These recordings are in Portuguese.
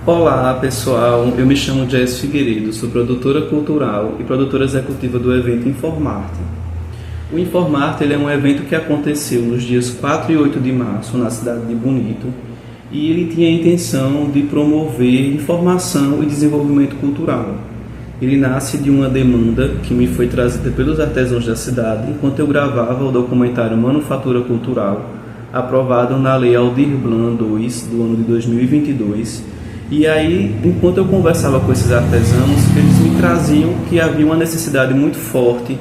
Olá pessoal, eu me chamo Jess Figueiredo, sou produtora cultural e produtora executiva do evento Informart. O Informart é um evento que aconteceu nos dias 4 e 8 de março na cidade de Bonito e ele tinha a intenção de promover informação e desenvolvimento cultural. Ele nasce de uma demanda que me foi trazida pelos artesãos da cidade enquanto eu gravava o documentário Manufatura Cultural, aprovado na Lei Aldir Blanc II do ano de 2022. E aí, enquanto eu conversava com esses artesãos, eles me traziam que havia uma necessidade muito forte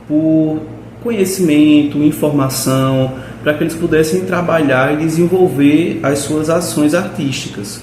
por conhecimento, informação, para que eles pudessem trabalhar e desenvolver as suas ações artísticas.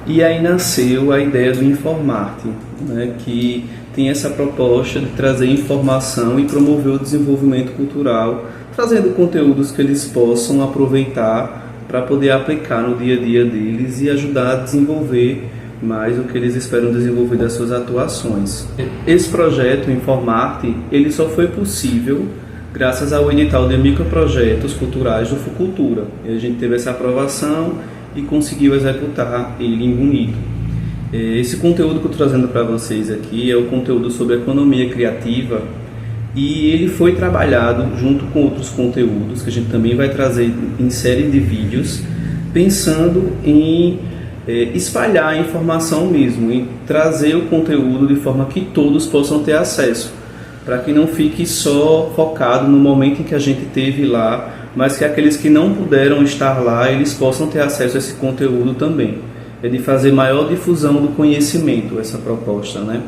E aí nasceu a ideia do Informart, né, que tem essa proposta de trazer informação e promover o desenvolvimento cultural, trazendo conteúdos que eles possam aproveitar para poder aplicar no dia a dia deles e ajudar a desenvolver mais o que eles esperam desenvolver das suas atuações. Esse projeto, Informart, ele só foi possível graças ao edital de microprojetos culturais do Fucultura. E a gente teve essa aprovação e conseguiu executar ele em Bonito. Esse conteúdo que eu estou trazendo para vocês aqui é o conteúdo sobre economia criativa, e ele foi trabalhado junto com outros conteúdos que a gente também vai trazer em série de vídeos, pensando em espalhar a informação mesmo, em trazer o conteúdo de forma que todos possam ter acesso, para que não fique só focado no momento em que a gente teve lá, mas que aqueles que não puderam estar lá, eles possam ter acesso a esse conteúdo também. É de fazer maior difusão do conhecimento, essa proposta, né?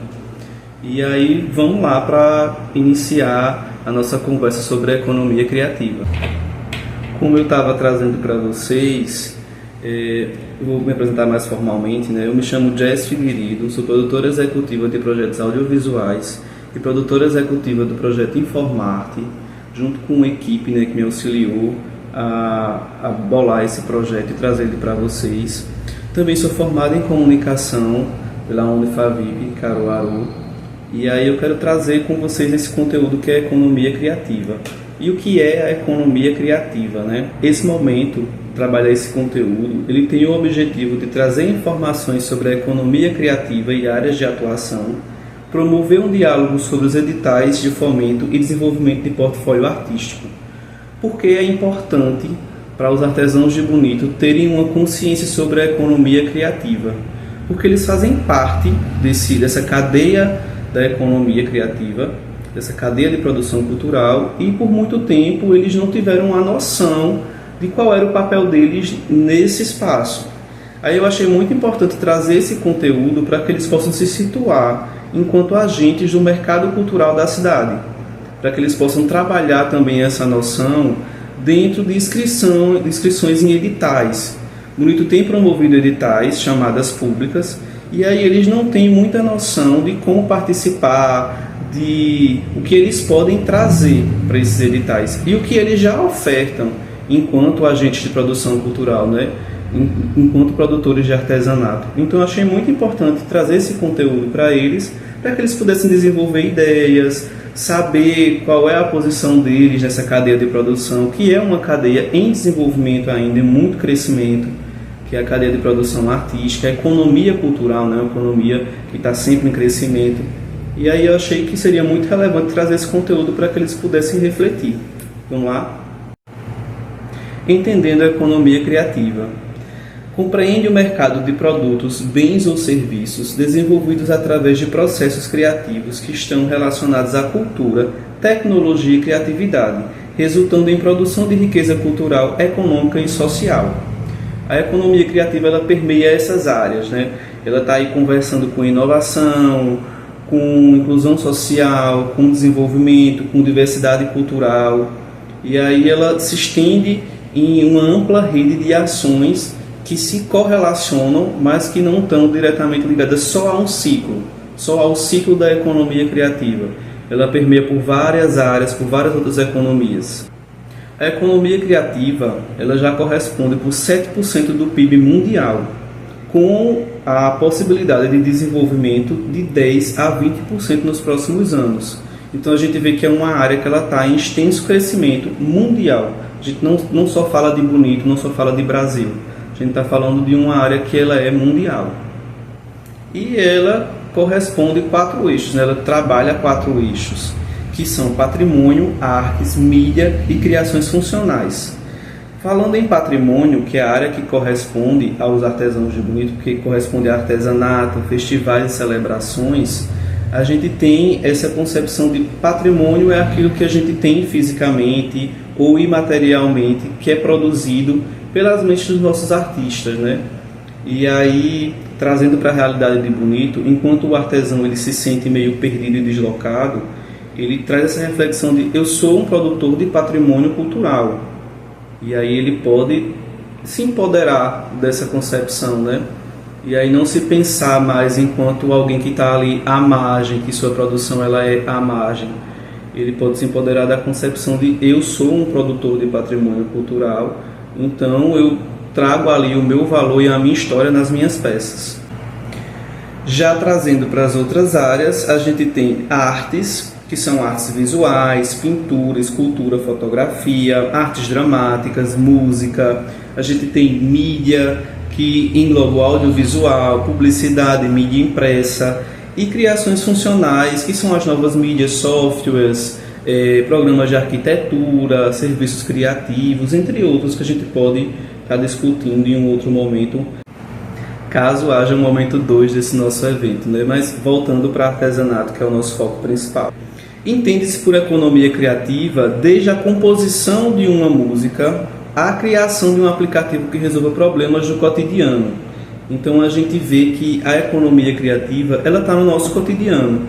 E aí vamos lá para iniciar a nossa conversa sobre a economia criativa. Como eu estava trazendo para vocês, eu vou me apresentar mais formalmente, né? Eu me chamo Jess Figueiredo, sou produtora executiva de projetos audiovisuais e produtora executiva do projeto Informart, junto com uma equipe, né, que me auxiliou a bolar esse projeto e trazer ele para vocês. Também sou formado em comunicação pela Unifavip Caruaru. E aí eu quero trazer com vocês esse conteúdo que é a economia criativa. E o que é a economia criativa, né? Esse momento, trabalhar esse conteúdo, ele tem o objetivo de trazer informações sobre a economia criativa e áreas de atuação, promover um diálogo sobre os editais de fomento e desenvolvimento de portfólio artístico. Porque é importante para os artesãos de Bonito terem uma consciência sobre a economia criativa, porque eles fazem parte dessa cadeia da economia criativa, dessa cadeia de produção cultural, e por muito tempo eles não tiveram a noção de qual era o papel deles nesse espaço. Aí eu achei muito importante trazer esse conteúdo para que eles possam se situar enquanto agentes do mercado cultural da cidade, para que eles possam trabalhar também essa noção dentro de inscrições em editais. Bonito tem promovido editais, chamadas públicas, e aí eles não têm muita noção de como participar, de o que eles podem trazer para esses editais e o que eles já ofertam enquanto agentes de produção cultural, né? Enquanto produtores de artesanato. Então eu achei muito importante trazer esse conteúdo para que eles pudessem desenvolver ideias, saber qual é a posição deles nessa cadeia de produção, que é uma cadeia em desenvolvimento ainda, em muito crescimento, que é a cadeia de produção artística, a economia cultural, né? Uma economia que está sempre em crescimento. E aí eu achei que seria muito relevante trazer esse conteúdo para que eles pudessem refletir. Vamos lá? Entendendo a economia criativa. Compreende o mercado de produtos, bens ou serviços desenvolvidos através de processos criativos que estão relacionados à cultura, tecnologia e criatividade, resultando em produção de riqueza cultural, econômica e social. A economia criativa ela permeia essas áreas, né? Ela está aí conversando com inovação, com inclusão social, com desenvolvimento, com diversidade cultural, e aí ela se estende em uma ampla rede de ações que se correlacionam, mas que não estão diretamente ligadas só a um ciclo, só ao ciclo da economia criativa. Ela permeia por várias áreas, por várias outras economias. A economia criativa ela já corresponde por 7% do PIB mundial, com a possibilidade de desenvolvimento de 10% a 20% nos próximos anos. Então a gente vê que é uma área que ela está em extenso crescimento mundial. A gente não só fala de Bonito, não só fala de Brasil. A gente está falando de uma área que ela é mundial. e ela corresponde a 4 eixos, né? Ela trabalha 4 eixos, que são patrimônio, artes, mídia e criações funcionais. Falando em patrimônio, que é a área que corresponde aos artesãos de Bonito, que corresponde a artesanato, festivais e celebrações, a gente tem essa concepção de patrimônio é aquilo que a gente tem fisicamente ou imaterialmente, que é produzido pelas mentes dos nossos artistas, né? E aí, trazendo para a realidade de Bonito, enquanto o artesão ele se sente meio perdido e deslocado, ele traz essa reflexão de eu sou um produtor de patrimônio cultural. E aí ele pode se empoderar dessa concepção, né? E aí não se pensar mais enquanto alguém que está ali à margem, que sua produção ela é à margem. Ele pode se empoderar da concepção de eu sou um produtor de patrimônio cultural, então eu trago ali o meu valor e a minha história nas minhas peças. Já trazendo para as outras áreas, a gente tem artes, que são artes visuais, pintura, escultura, fotografia, artes dramáticas, música. A gente tem mídia, que engloba o audiovisual, publicidade, mídia impressa e criações funcionais, que são as novas mídias, softwares, programas de arquitetura, serviços criativos, entre outros que a gente pode estar discutindo em um outro momento, caso haja um momento 2 desse nosso evento, né? Mas voltando para artesanato, que é o nosso foco principal. Entende-se por economia criativa desde a composição de uma música à criação de um aplicativo que resolva problemas do cotidiano. Então a gente vê que a economia criativa ela está no nosso cotidiano.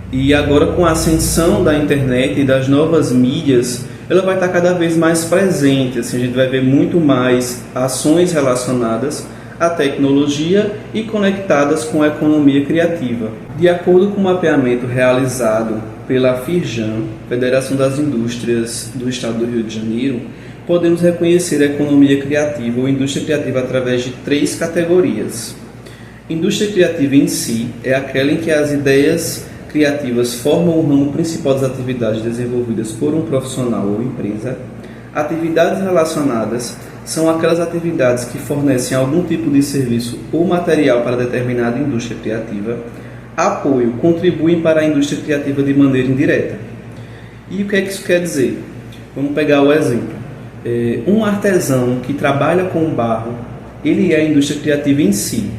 E agora com a ascensão da internet e das novas mídias, ela vai estar cada vez mais presente. Assim, a gente vai ver muito mais ações relacionadas à tecnologia e conectadas com a economia criativa. De acordo com o mapeamento realizado pela FIRJAN, Federação das Indústrias do Estado do Rio de Janeiro, podemos reconhecer a economia criativa ou indústria criativa através de 3 categorias. Indústria criativa em si é aquela em que as ideias criativas formam o ramo principal das atividades desenvolvidas por um profissional ou empresa. Atividades relacionadas são aquelas atividades que fornecem algum tipo de serviço ou material para determinada indústria criativa. Apoio contribuem para a indústria criativa de maneira indireta. E o que é que isso quer dizer? Vamos pegar o exemplo. Um artesão que trabalha com barro, ele é a indústria criativa em si.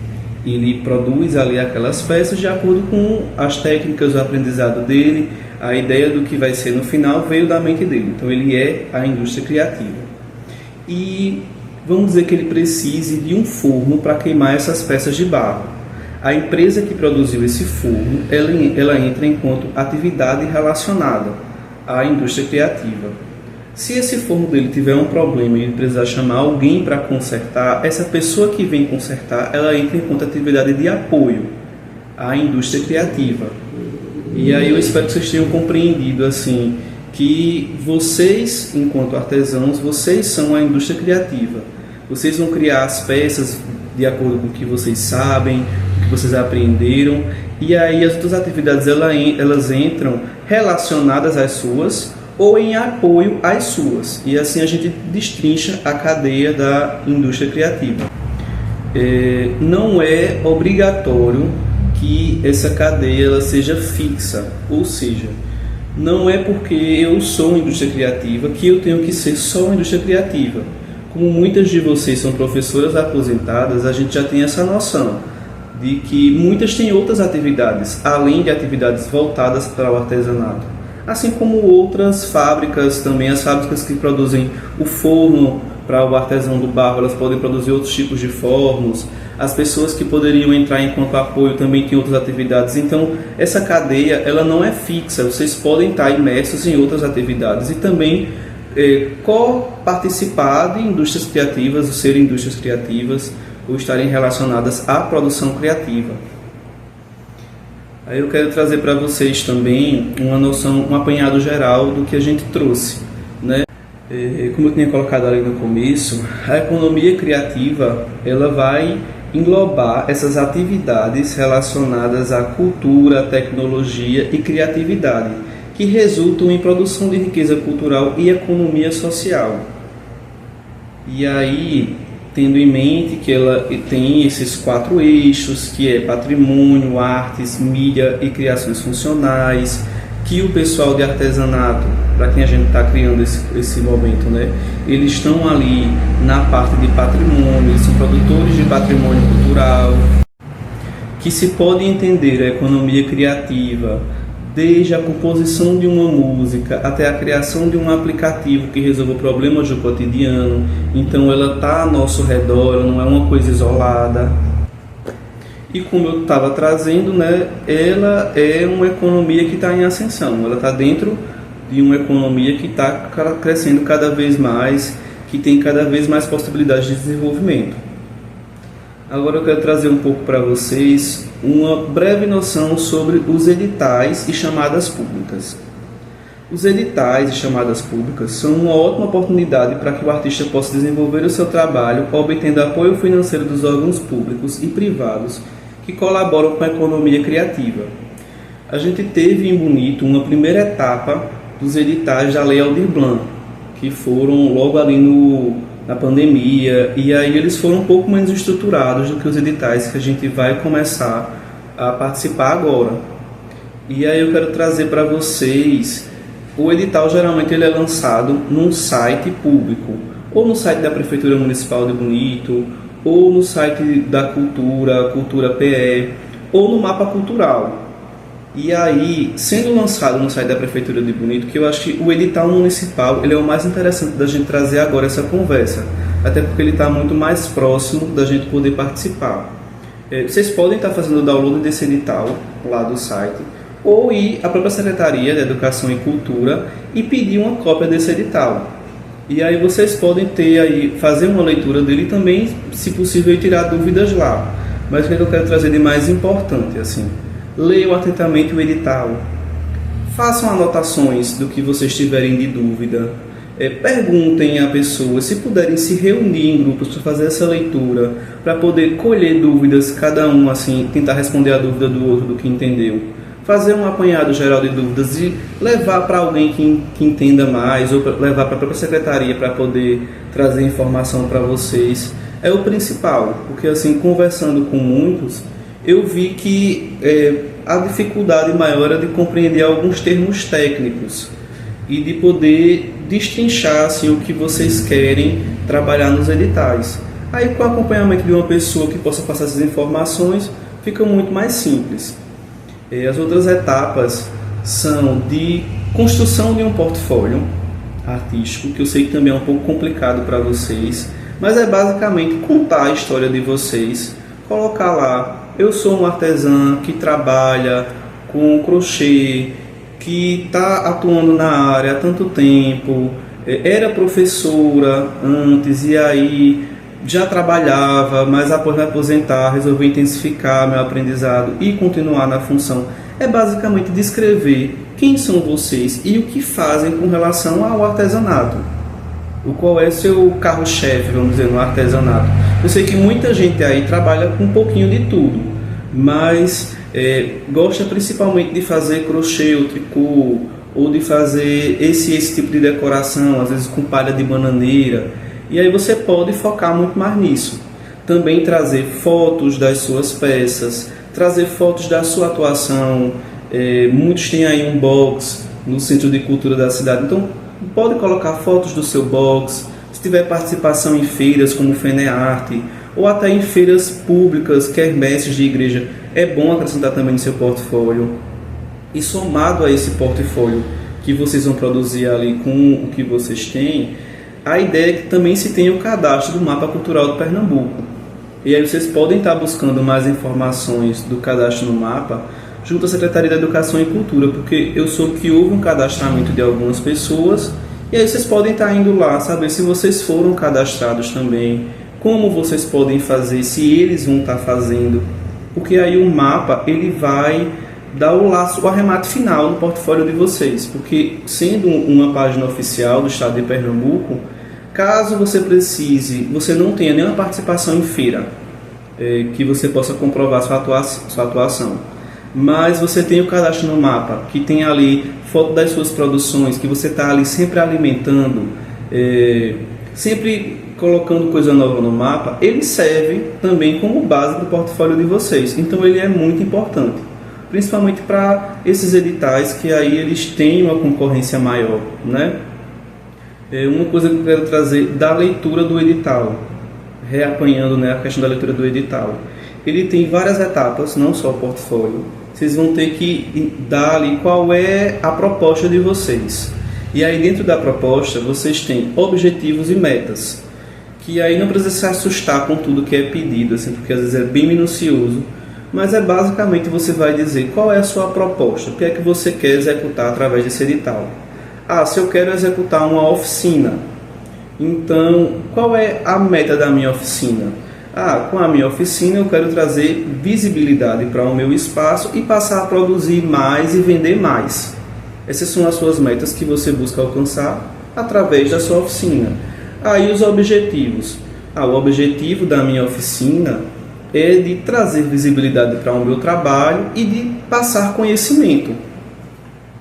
Ele produz ali aquelas peças de acordo com as técnicas, o aprendizado dele, a ideia do que vai ser no final veio da mente dele. Então ele é a indústria criativa. E vamos dizer que ele precise de um forno para queimar essas peças de barro. A empresa que produziu esse forno, ela entra enquanto atividade relacionada à indústria criativa. Se esse forno dele tiver um problema e ele precisar chamar alguém para consertar, essa pessoa que vem consertar, ela entra enquanto atividade de apoio à indústria criativa. E aí eu espero que vocês tenham compreendido assim, que vocês, enquanto artesãos, vocês são a indústria criativa. Vocês vão criar as peças de acordo com o que vocês sabem, o que vocês aprenderam, e aí as outras atividades elas entram relacionadas às suas ou em apoio às suas. E assim a gente destrincha a cadeia da indústria criativa. Não é obrigatório que essa cadeia ela seja fixa, ou seja, não é porque eu sou uma indústria criativa que eu tenho que ser só uma indústria criativa. Como muitas de vocês são professoras aposentadas, a gente já tem essa noção de que muitas têm outras atividades, além de atividades voltadas para o artesanato. Assim como outras fábricas também, as fábricas que produzem o forno para o artesão do barro, elas podem produzir outros tipos de fornos. As pessoas que poderiam entrar enquanto apoio também têm outras atividades. Então, essa cadeia ela não é fixa, vocês podem estar imersos em outras atividades e também co-participar de indústrias criativas, ou ser indústrias criativas, ou estarem relacionadas à produção criativa. Aí eu quero trazer para vocês também uma noção, um apanhado geral do que a gente trouxe, né? Como eu tinha colocado ali no começo, a economia criativa ela vai englobar essas atividades relacionadas à cultura, tecnologia e criatividade, que resultam em produção de riqueza cultural e economia social. E aí tendo em mente que ela tem esses 4 eixos, que é patrimônio, artes, mídia e criações funcionais, que o pessoal de artesanato, para quem a gente está criando esse momento, né, eles estão ali na parte de patrimônio, eles são produtores de patrimônio cultural, que se pode entender a economia criativa desde a composição de uma música até a criação de um aplicativo que resolva problemas do cotidiano. Então ela está ao nosso redor, ela não é uma coisa isolada. E como eu estava trazendo, né, ela é uma economia que está em ascensão, ela está dentro de uma economia que está crescendo cada vez mais, que tem cada vez mais possibilidades de desenvolvimento. Agora eu quero trazer um pouco para vocês uma breve noção sobre os editais e chamadas públicas. Os editais e chamadas públicas são uma ótima oportunidade para que o artista possa desenvolver o seu trabalho, obtendo apoio financeiro dos órgãos públicos e privados que colaboram com a economia criativa. A gente teve em Bonito uma primeira etapa dos editais da Lei Aldir Blanc, que foram logo ali na pandemia, e aí eles foram um pouco menos estruturados do que os editais que a gente vai começar a participar agora. E aí eu quero trazer para vocês, o edital geralmente ele é lançado num site público, ou no site da Prefeitura Municipal de Bonito, ou no site da Cultura PE, ou no Mapa Cultural. E aí, sendo lançado no site da Prefeitura de Bonito, que eu acho que o edital municipal ele é o mais interessante da gente trazer agora essa conversa, até porque ele está muito mais próximo da gente poder participar. Vocês podem estar fazendo o download desse edital lá do site, ou ir à própria Secretaria de Educação e Cultura e pedir uma cópia desse edital. E aí vocês podem fazer uma leitura dele e também, se possível, tirar dúvidas lá. Mas o que eu quero trazer de mais importante, assim, leiam atentamente o edital, façam anotações do que vocês tiverem de dúvida, perguntem a pessoa, se puderem se reunir em grupos para fazer essa leitura, para poder colher dúvidas, cada um assim, tentar responder a dúvida do outro, do que entendeu, fazer um apanhado geral de dúvidas e levar para alguém que entenda mais, ou levar para a própria secretaria para poder trazer informação para vocês, é o principal, porque assim, conversando com muitos, eu vi que a dificuldade maior era de compreender alguns termos técnicos e de poder destrinchar assim, o que vocês querem trabalhar nos editais. Aí, com o acompanhamento de uma pessoa que possa passar essas informações, fica muito mais simples. As outras etapas são de construção de um portfólio artístico, que eu sei que também é um pouco complicado para vocês, mas é basicamente contar a história de vocês, colocar lá: eu sou um artesã que trabalha com crochê, que está atuando na área há tanto tempo, era professora antes e aí já trabalhava, mas após me aposentar resolvi intensificar meu aprendizado e continuar na função. É basicamente descrever quem são vocês e o que fazem com relação ao artesanato. O qual é seu carro-chefe, vamos dizer, no artesanato. Eu sei que muita gente aí trabalha com um pouquinho de tudo, mas gosta principalmente de fazer crochê ou tricô, ou de fazer esse tipo de decoração, às vezes com palha de bananeira, e aí você pode focar muito mais nisso. Também trazer fotos das suas peças, trazer fotos da sua atuação. Muitos têm aí um box no Centro de Cultura da cidade, então pode colocar fotos do seu box. Se tiver participação em feiras como o FENEARTE, ou até em feiras públicas, quermesses de igreja, é bom acrescentar também no seu portfólio. E somado a esse portfólio que vocês vão produzir ali com o que vocês têm, a ideia é que também se tenha o cadastro do Mapa Cultural de Pernambuco. E aí vocês podem estar buscando mais informações do cadastro no mapa junto à Secretaria da Educação e Cultura, porque eu soube que houve um cadastramento de algumas pessoas, e aí vocês podem estar indo lá, saber se vocês foram cadastrados também, como vocês podem fazer, se eles vão estar fazendo, porque aí o mapa ele vai dar o arremate final no portfólio de vocês, porque sendo uma página oficial do Estado de Pernambuco, caso você precise, você não tenha nenhuma participação em feira, que você possa comprovar sua atuação, mas você tem o cadastro no mapa, que tem ali foto das suas produções, que você está ali sempre alimentando, sempre colocando coisa nova no mapa, ele serve também como base do portfólio de vocês. Então ele é muito importante, principalmente para esses editais que aí eles têm uma concorrência maior, né? Uma coisa que eu quero trazer da leitura do edital, reapanhando, né, a questão da leitura do edital. Ele tem várias etapas, não só o portfólio. Vocês vão ter que dar ali qual é a proposta de vocês. E aí dentro da proposta vocês têm objetivos e metas, que aí não precisa se assustar com tudo que é pedido, assim, porque às vezes é bem minucioso, mas é basicamente você vai dizer qual é a sua proposta, o que é que você quer executar através desse edital. Se eu quero executar uma oficina, então qual é a meta da minha oficina? Com a minha oficina eu quero trazer visibilidade para o meu espaço e passar a produzir mais e vender mais. Essas são as suas metas que você busca alcançar através da sua oficina. E os objetivos? O objetivo da minha oficina é de trazer visibilidade para o meu trabalho e de passar conhecimento.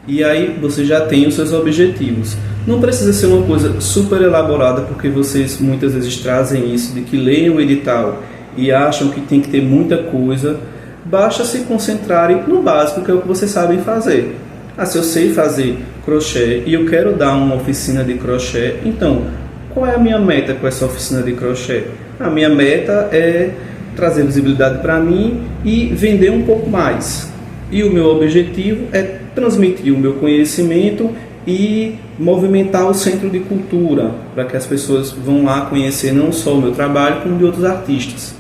E aí você já tem os seus objetivos. Não precisa ser uma coisa super elaborada, porque vocês muitas vezes trazem isso, de que leem o edital e acham que tem que ter muita coisa. Basta se concentrarem no básico, que é o que vocês sabem fazer. Se eu sei fazer crochê e eu quero dar uma oficina de crochê, então qual é a minha meta com essa oficina de crochê? A minha meta é trazer visibilidade para mim e vender um pouco mais. E o meu objetivo é transmitir o meu conhecimento e movimentar o centro de cultura, para que as pessoas vão lá conhecer não só o meu trabalho, como de outros artistas.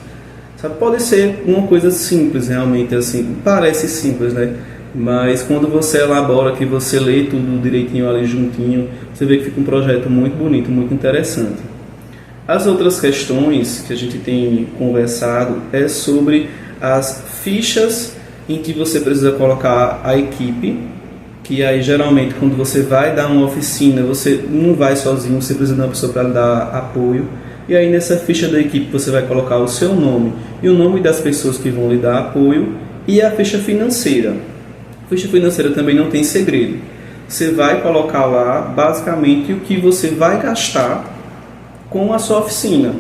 Pode ser uma coisa simples, realmente, assim, parece simples, né? Mas quando você elabora, que você lê tudo direitinho ali juntinho, você vê que fica um projeto muito bonito, muito interessante. As outras questões que a gente tem conversado é sobre as fichas em que você precisa colocar a equipe, que aí geralmente quando você vai dar uma oficina, você não vai sozinho, você precisa de uma pessoa para dar apoio. E aí nessa ficha da equipe você vai colocar o seu nome e o nome das pessoas que vão lhe dar apoio e a ficha financeira. A ficha financeira também não tem segredo. Você vai colocar lá basicamente o que você vai gastar com a sua oficina.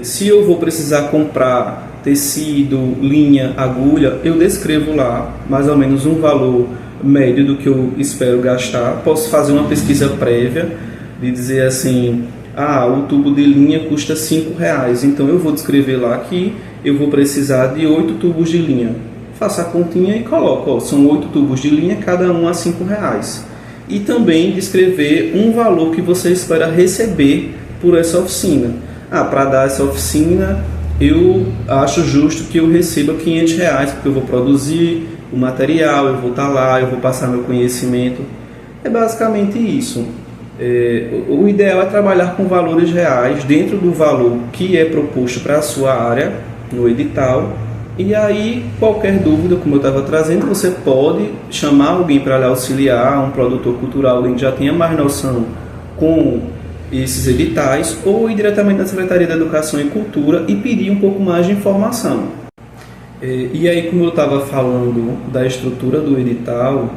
Se eu vou precisar comprar tecido, linha, agulha, eu descrevo lá mais ou menos um valor médio do que eu espero gastar. Posso fazer uma pesquisa prévia de dizer assim, o tubo de linha custa R$5, então eu vou descrever lá que eu vou precisar de 8 tubos de linha. Faço a continha e coloco, são 8 tubos de linha, cada um a R$5. E também descrever um valor que você espera receber por essa oficina. Para dar essa oficina, eu acho justo que eu receba R$500, porque eu vou produzir o material, eu vou estar lá, eu vou passar meu conhecimento. É basicamente isso. O ideal é trabalhar com valores reais dentro do valor que é proposto para a sua área no edital. E aí, qualquer dúvida, como eu estava trazendo, você pode chamar alguém para lhe auxiliar, um produtor cultural, alguém que já tenha mais noção com esses editais, ou ir diretamente na Secretaria da Educação e Cultura e pedir um pouco mais de informação. E aí, como eu estava falando da estrutura do edital,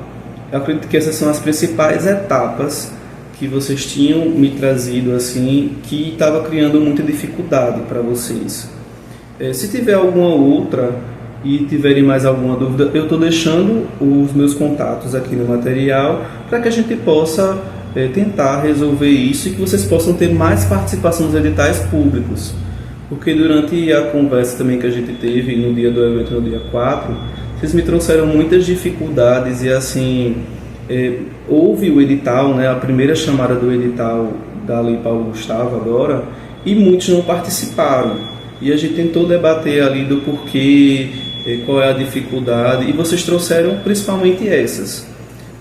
eu acredito que essas são as principais etapas que vocês tinham me trazido, assim, que estava criando muita dificuldade para vocês. Se tiver alguma outra e tiverem mais alguma dúvida, eu estou deixando os meus contatos aqui no material para que a gente possa tentar resolver isso e que vocês possam ter mais participação nos editais públicos. Porque durante a conversa também que a gente teve no dia do evento, no dia 4, vocês me trouxeram muitas dificuldades e assim, houve o edital, né, a primeira chamada do edital da Lei Paulo Gustavo agora, e muitos não participaram. E a gente tentou debater ali do porquê, qual é a dificuldade, e vocês trouxeram principalmente essas.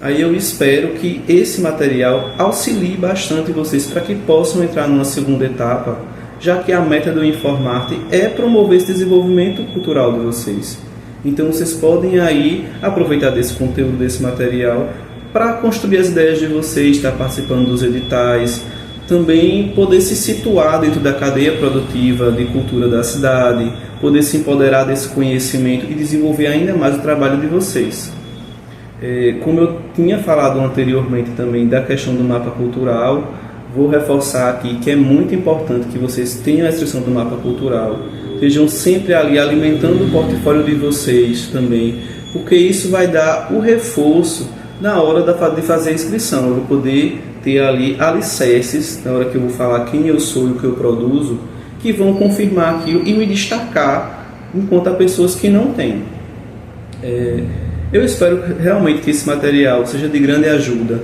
Aí eu espero que esse material auxilie bastante vocês para que possam entrar numa segunda etapa, já que a meta do Informart é promover esse desenvolvimento cultural de vocês. Então vocês podem aí aproveitar desse conteúdo, desse material, para construir as ideias de vocês, estar participando dos editais, também poder se situar dentro da cadeia produtiva de cultura da cidade, poder se empoderar desse conhecimento e desenvolver ainda mais o trabalho de vocês. Como eu tinha falado anteriormente também da questão do mapa cultural, Vou reforçar aqui que é muito importante que vocês tenham a inscrição do mapa cultural, estejam sempre ali alimentando o portfólio de vocês também, porque isso vai dar o reforço na hora de fazer a inscrição. Eu vou poder ter ali alicerces, na hora que eu vou falar quem eu sou e o que eu produzo, que vão confirmar aquilo e me destacar enquanto há pessoas que não têm. Eu espero realmente que esse material seja de grande ajuda,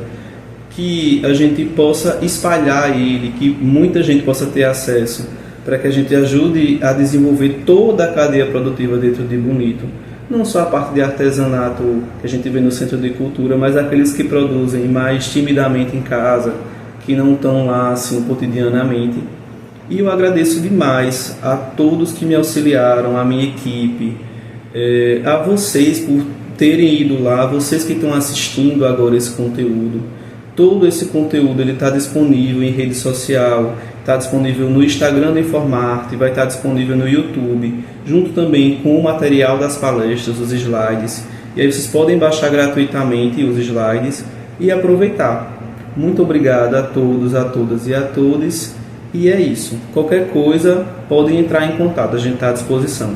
que a gente possa espalhar ele, que muita gente possa ter acesso, para que a gente ajude a desenvolver toda a cadeia produtiva dentro de Bonito. Não só a parte de artesanato que a gente vê no Centro de Cultura, mas aqueles que produzem mais timidamente em casa, que não estão lá assim cotidianamente. E eu agradeço demais a todos que me auxiliaram, a minha equipe, a vocês por terem ido lá, vocês que estão assistindo agora esse conteúdo. Todo esse conteúdo está disponível em rede social, está disponível no Instagram do Informarte, vai estar disponível no YouTube, junto também com o material das palestras, os slides. E aí vocês podem baixar gratuitamente os slides e aproveitar. Muito obrigado a todos, a todas e a todos. E é isso. Qualquer coisa, podem entrar em contato, a gente está à disposição.